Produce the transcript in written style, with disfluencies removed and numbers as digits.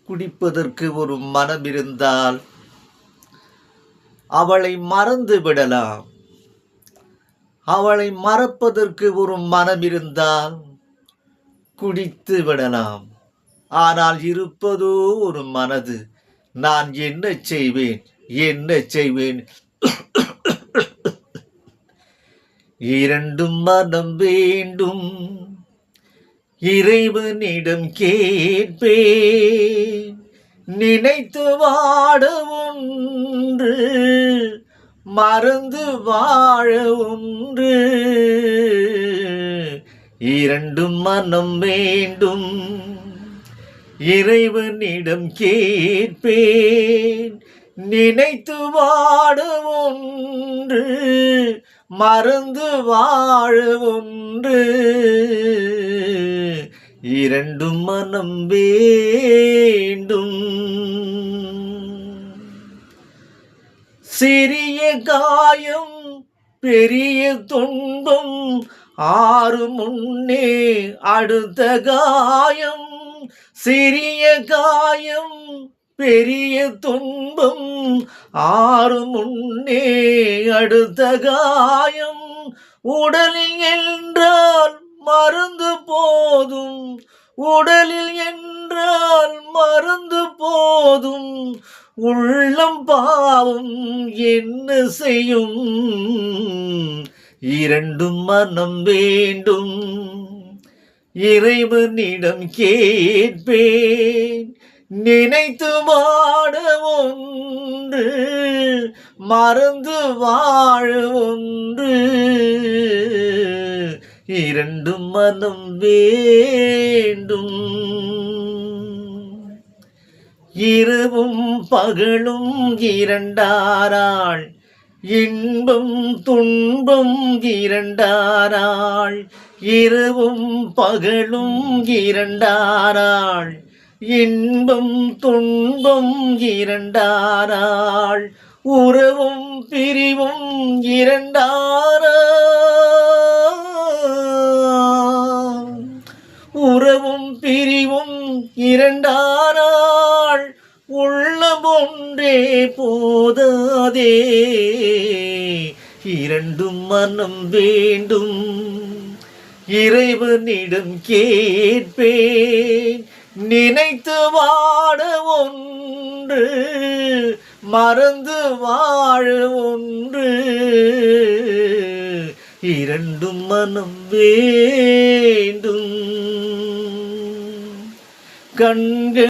குடிப்பதற்கு ஒரு மனம் இருந்தால் அவளை மறந்து விடலாம். அவளை மறப்பதற்கு ஒரு மனம் இருந்தால் குடித்து விடலாம். ஆனால் இருப்பதோ ஒரு மனது. நான் என்ன செய்வேன், என்ன செய்வேன்? இரண்டும் மனம் வேண்டும், இறைவனிடம் கேட்பேன். நினைத்து வாட ஒன்று, மறந்து வாழ ஒன்று. இரண்டும் மனம் வேண்டும், இறைவனிடம் கேட்பேன். நினைத்து வாட ஒன்று, மறந்து வாழ ஒன்று. இரண்டும் மனம் வேண்டும். சிறிய காயம் பெரிய துன்பம், ஆறு முன்னே அடுத்த காயம். சிறிய காயம் பெரிய துன்பம், ஆறு முன்னே அடுத்த காயம். உடலில் என்றால் மருந்து போதும், உடலில் என்றால் மருந்து போதும். உள்ளம் பாவம் என்ன செய்யும்? இரண்டும் மனம் வேண்டும், இறைவனிடம் கேட்பேன். நினைத்து வாட ஒன்று, மறந்து வாழ ஒன்று. இரண்டும் மனம் வேண்டும். இரவும் பகலும் இரண்டாராள், இன்பம் துன்பம் இரண்டாராள். இரவும் பகலும் இரண்டாராள், இன்பம் துன்பம் இரண்டாராள். உறவும் பிரிவும் இரண்டாராள், உறவும் பிரிவும் இரண்டாராள். உள்ளம் ஒன்றே போதாதே, இரண்டும் மனம் வேண்டும், இறைவனிடம் கேட்பேன். நினைத்து வாட ஒன்று, மறந்து வாழ ஒன்று. இரண்டும் மனம் வேண்டும். கண்கள்